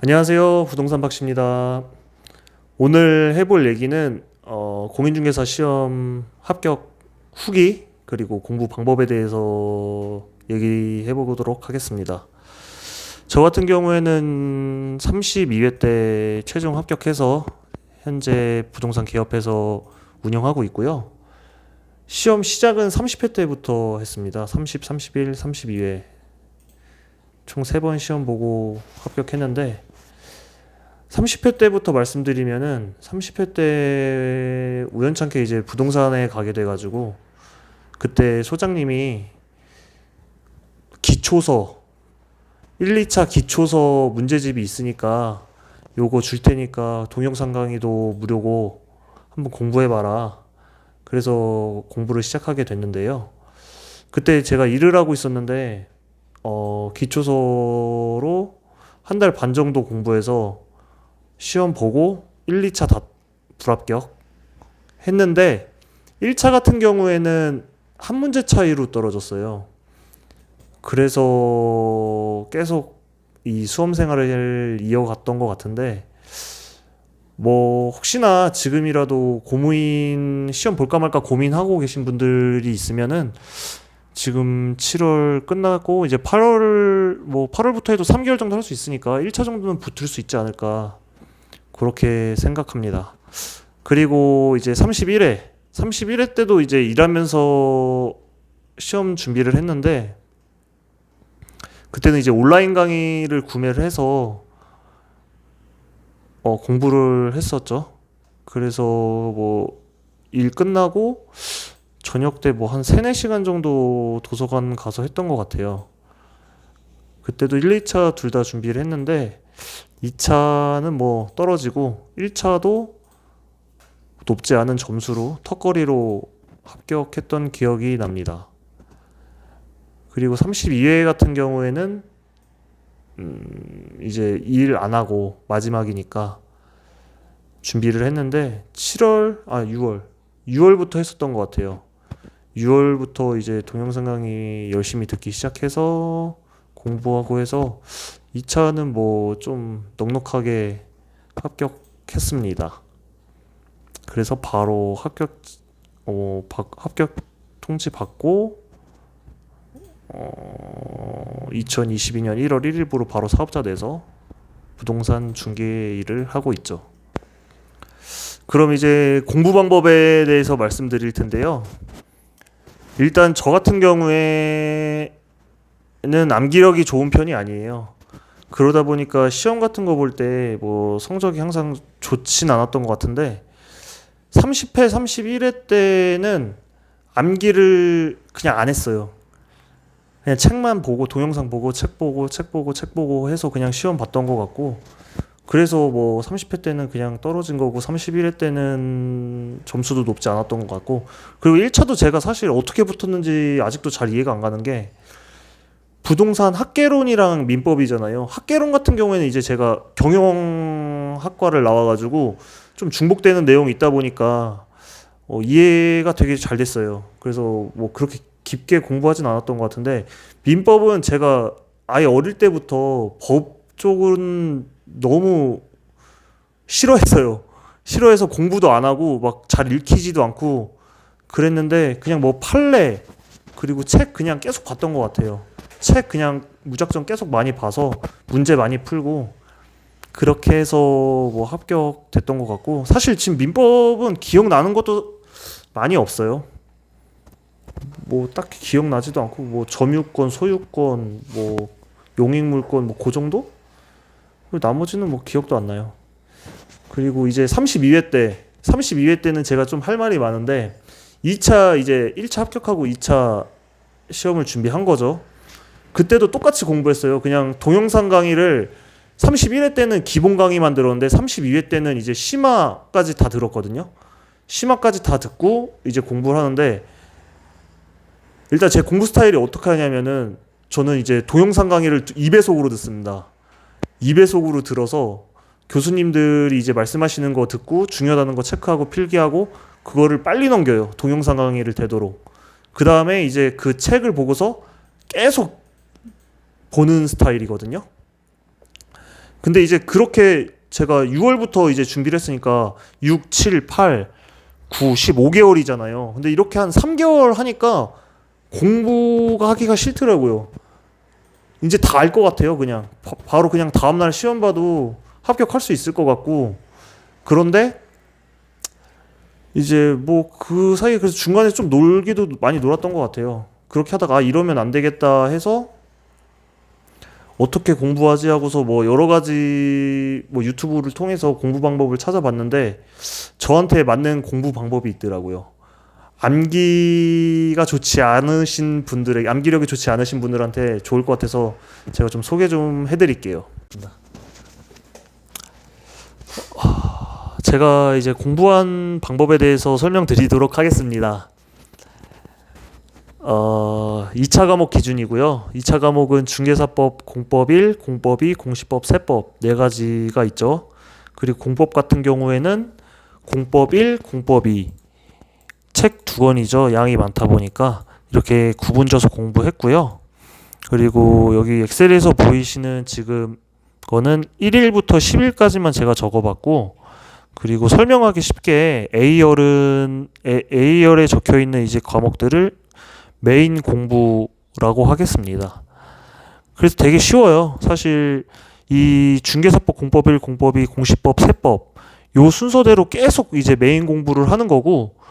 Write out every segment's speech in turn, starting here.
안녕하세요. 부동산 박씨입니다. 오늘 해볼 얘기는 공인중개사 시험 합격 후기 그리고 공부 방법에 대해서 얘기해 보도록 하겠습니다. 저 같은 경우에는 32회 때 최종 합격해서 현재 부동산 개업해서 운영하고 있고요. 시험 시작은 30회 때부터 했습니다. 30, 31, 32회 총 3번 시험 보고 합격했는데 30회 때부터 말씀드리면은 30회 때 우연찮게 이제 부동산에 가게 돼가지고 그때 소장님이 기초서 1, 2차 기초서 문제집이 있으니까 요거 줄 테니까 동영상 강의도 무료고 한번 공부해봐라. 그래서 공부를 시작하게 됐는데요. 그때 제가 일을 하고 있었는데 기초서로 한 달 반 정도 공부해서 시험 보고 1, 2차 다 불합격 했는데 1차 같은 경우에는 한 문제 차이로 떨어졌어요. 그래서 계속 이 수험 생활을 이어갔던 것 같은데 뭐 혹시나 지금이라도 고무인 시험 볼까 말까 고민하고 계신 분들이 있으면은 지금 7월 끝나고 이제 8월부터 해도 3개월 정도 할 수 있으니까 1차 정도는 붙을 수 있지 않을까 그렇게 생각합니다. 그리고 이제 31회 때도 이제 일하면서 시험 준비를 했는데 그때는 이제 온라인 강의를 구매를 해서 공부를 했었죠. 그래서 뭐 일 끝나고 저녁 때 뭐 한 3, 4시간 정도 도서관 가서 했던 것 같아요. 그때도 1, 2차 둘 다 준비를 했는데 2차는 뭐 떨어지고 1차도 높지 않은 점수로 턱걸이로 합격했던 기억이 납니다. 그리고 32회 같은 경우에는 이제 일 안 하고 마지막이니까 준비를 했는데 6월부터 했었던 것 같아요. 6월부터 이제 동영상 강의 열심히 듣기 시작해서 공부하고 해서 2차는 뭐 좀 넉넉하게 합격했습니다. 그래서 바로 합격 통지 받고 2022년 1월 1일부로 바로 사업자 돼서 부동산 중개 일을 하고 있죠. 그럼 이제 공부 방법에 대해서 말씀드릴 텐데요. 일단 저 같은 경우에는 암기력이 좋은 편이 아니에요. 그러다 보니까 시험 같은 거 볼 때 뭐 성적이 항상 좋진 않았던 것 같은데 30회, 31회 때는 암기를 그냥 안 했어요. 그냥 책만 보고 동영상 보고 책 보고 해서 그냥 시험 봤던 것 같고 그래서 뭐 30회 때는 그냥 떨어진 거고 31회 때는 점수도 높지 않았던 것 같고 그리고 1차도 제가 사실 어떻게 붙었는지 아직도 잘 이해가 안 가는 게 부동산 학개론이랑 민법이잖아요. 학개론 같은 경우에는 이제 제가 경영학과를 나와가지고 좀 중복되는 내용이 있다 보니까 이해가 되게 잘 됐어요. 그래서 뭐 그렇게 깊게 공부하진 않았던 것 같은데 민법은 제가 아예 어릴 때부터 법 쪽은 너무 싫어했어요. 싫어해서 공부도 안 하고 막 잘 읽히지도 않고 그랬는데 그냥 뭐 판례 그리고 책 그냥 계속 봤던 것 같아요. 책 그냥 무작정 계속 많이 봐서 문제 많이 풀고 그렇게 해서 뭐 합격됐던 것 같고 사실 지금 민법은 기억나는 것도 많이 없어요. 뭐 딱히 기억나지도 않고 뭐 점유권, 소유권, 뭐 용익물권 뭐 그 정도? 그리고 나머지는 뭐 기억도 안 나요. 그리고 이제 32회 때는 제가 좀 할 말이 많은데 2차 이제 1차 합격하고 2차 시험을 준비한 거죠. 그때도 똑같이 공부했어요. 그냥 동영상 강의를 31회 때는 기본 강의만 들었는데 32회 때는 이제 심화까지 다 들었거든요. 심화까지 다 듣고 이제 공부를 하는데 일단 제 공부 스타일이 어떻게 하냐면은 저는 이제 동영상 강의를 2배속으로 듣습니다. 2배속으로 들어서 교수님들이 이제 말씀하시는 거 듣고 중요하다는 거 체크하고 필기하고 그거를 빨리 넘겨요. 동영상 강의를 되도록. 그 다음에 이제 그 책을 보고서 계속 보는 스타일이거든요. 근데 이제 그렇게 제가 6월부터 이제 준비를 했으니까 6, 7, 8, 9, 15개월이잖아요. 근데 이렇게 한 3개월 하니까 공부가 하기가 싫더라고요. 이제 다 알 것 같아요. 그냥 바로 그냥 다음날 시험 봐도 합격할 수 있을 것 같고. 그런데 이제 뭐 그 사이에 그래서 중간에 좀 놀기도 많이 놀았던 것 같아요. 그렇게 하다가 이러면 안 되겠다 해서 어떻게 공부하지 하고서 뭐 여러 가지 뭐 유튜브를 통해서 공부 방법을 찾아봤는데 저한테 맞는 공부 방법이 있더라고요. 암기가 좋지 않으신 분들에게, 암기력이 좋지 않으신 분들한테 좋을 것 같아서 제가 좀 소개 좀 해드릴게요. 제가 이제 공부한 방법에 대해서 설명드리도록 하겠습니다. 2차 과목 기준이고요. 2차 과목은 중개사법 공법 1, 공법 2, 공시법 세법 네 가지가 있죠. 그리고 공법 같은 경우에는 공법 1, 공법 2 책 두 권이죠. 양이 많다 보니까 이렇게 구분져서 공부했고요. 그리고 여기 엑셀에서 보이시는 지금 거는 1일부터 10일까지만 제가 적어봤고, 그리고 설명하기 쉽게 A열에 적혀 있는 이제 과목들을 메인 공부라고 하겠습니다. 그래서 되게 쉬워요. 사실 이 중개사법 공법 1, 공법 2, 공시법, 세법 요 순서대로 계속 이제 메인 공부를 하는 거고,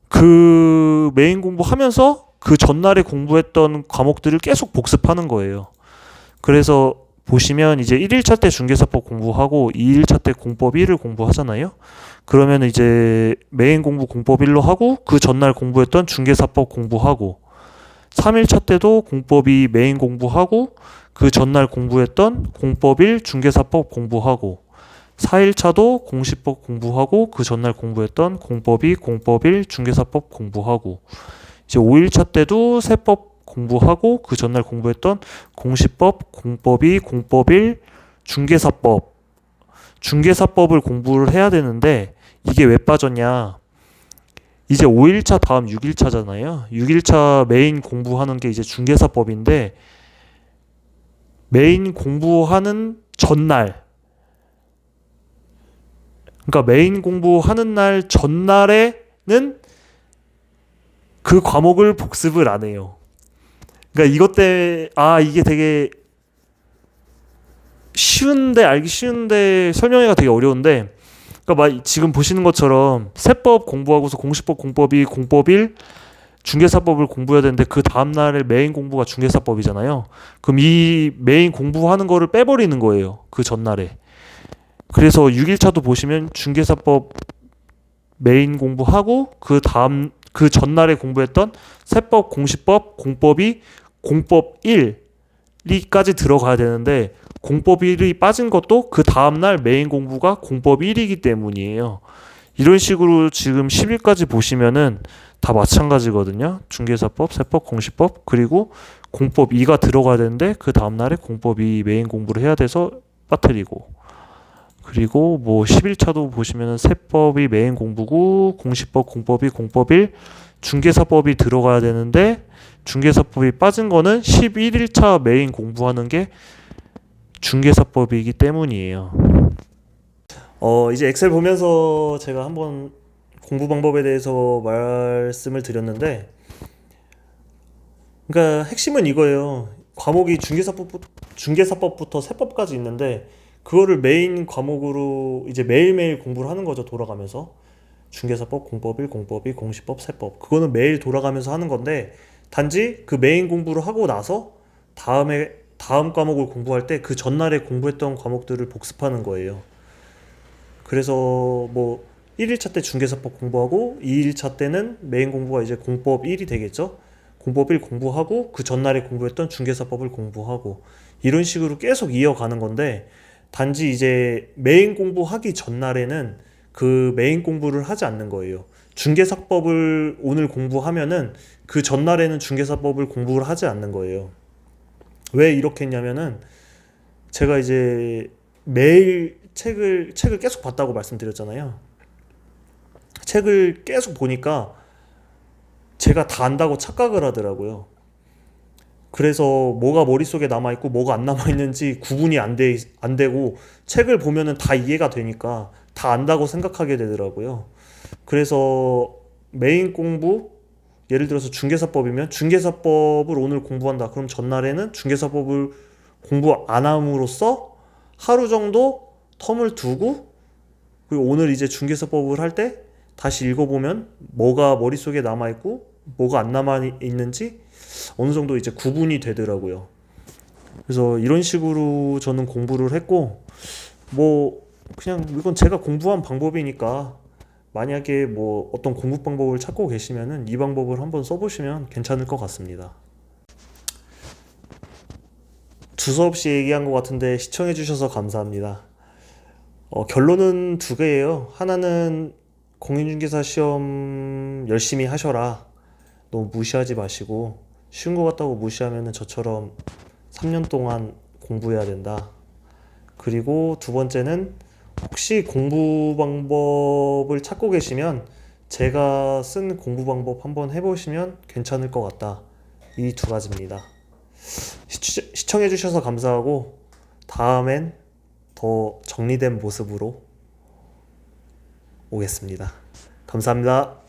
그 메인 공부하면서 그 전날에 공부했던 과목들을 계속 복습하는 거예요. 그래서 보시면 이제 1일차 때 중개사법 공부하고 2일차 때 공법 1을 공부하잖아요. 그러면 이제 메인 공부 공법 1로 하고 그 전날 공부했던 중개사법 공부하고, 3일차 때도 공법 2 메인 공부하고 그 전날 공부했던 공법 1 중개사법 공부하고, 4일차도 공시법 공부하고 그 전날 공부했던 공법 2 공법 1 중개사법 공부하고, 이제 5일차 때도 세법 공부하고 그 전날 공부했던 공시법 공법 2 공법 1 중개사법을 공부를 해야 되는데, 이게 왜 빠졌냐, 이제 5일차 다음 6일차잖아요. 6일차 메인 공부하는 게 이제 중개사법인데, 메인 공부하는 전날, 그러니까 메인 공부하는 날 전날에는 그 과목을 복습을 안 해요. 그러니까 이것 때문에 이게 되게 쉬운데, 알기 쉬운데 설명하기가 되게 어려운데, 그러니까 지금 보시는 것처럼 세법 공부하고서 공시법 공법 2 공법 1 중개사법을 공부해야 되는데 그 다음날에 메인 공부가 중개사법이잖아요. 그럼 이 메인 공부하는 거를 빼버리는 거예요. 그 전날에. 그래서 6일차도 보시면 중개사법 메인 공부하고 그 전날에 공부했던 세법, 공시법, 공법 2, 공법 1이까지 들어가야 되는데, 공법 1이 빠진 것도 그 다음날 메인 공부가 공법 1이기 때문이에요. 이런 식으로 지금 10일까지 보시면은 다 마찬가지거든요. 중개사법, 세법, 공시법, 그리고 공법 2가 들어가야 되는데 그 다음날에 공법 2 메인 공부를 해야 돼서 빠뜨리고, 그리고 뭐 11차도 보시면은 세법이 메인 공부고 공시법, 공법이 공법 1, 중개사법이 들어가야 되는데 중개사법이 빠진 거는 11일차 메인 공부하는 게 중개사법이기 때문이에요. 이제 엑셀 보면서 제가 한번 공부 방법에 대해서 말씀을 드렸는데, 그러니까 핵심은 이거예요. 과목이 중개사법부터 세법까지 있는데 그거를 메인 과목으로 이제 매일매일 공부를 하는 거죠. 돌아가면서 중개사법, 공법 1, 공법 2, 공시법, 세법, 그거는 매일 돌아가면서 하는 건데, 단지 그 메인 공부를 하고 나서 다음 과목을 공부할 때 그 전날에 공부했던 과목들을 복습하는 거예요. 그래서 뭐 1일차 때 중개사법 공부하고 2일차 때는 메인 공부가 이제 공법 1이 되겠죠. 공법 1 공부하고 그 전날에 공부했던 중개사법을 공부하고, 이런 식으로 계속 이어가는 건데, 단지 이제 메인 공부하기 전날에는 그 메인 공부를 하지 않는 거예요. 중개사법을 오늘 공부하면은 그 전날에는 중개사법을 공부를 하지 않는 거예요. 왜 이렇게 했냐면은, 제가 이제 매일 책을 계속 봤다고 말씀드렸잖아요. 책을 계속 보니까 제가 다 안다고 착각을 하더라고요. 그래서 뭐가 머릿속에 남아있고 뭐가 안 남아있는지 구분이 안 되고 책을 보면은 다 이해가 되니까 다 안다고 생각하게 되더라고요. 그래서 메인 공부, 예를 들어서 중개사법이면 중개사법을 오늘 공부한다. 그럼 전날에는 중개사법을 공부 안 함으로써 하루 정도 텀을 두고, 그리고 오늘 이제 중개사법을 할 때 다시 읽어보면 뭐가 머릿속에 남아있고 뭐가 안 남아있는지 어느 정도 이제 구분이 되더라고요. 그래서 이런 식으로 저는 공부를 했고, 뭐 그냥 이건 제가 공부한 방법이니까 만약에 뭐 어떤 공부 방법을 찾고 계시면은 이 방법을 한번 써보시면 괜찮을 것 같습니다. 두서없이 얘기한 것 같은데 시청해주셔서 감사합니다. 결론은 두 개예요. 하나는 공인중개사 시험 열심히 하셔라. 너무 무시하지 마시고, 쉬운 것 같다고 무시하면은 저처럼 3년 동안 공부해야 된다. 그리고 두 번째는 혹시 공부 방법을 찾고 계시면 제가 쓴 공부 방법 한번 해보시면 괜찮을 것 같다. 이 두 가지입니다. 시청해주셔서 감사하고, 다음엔 더 정리된 모습으로 오겠습니다. 감사합니다.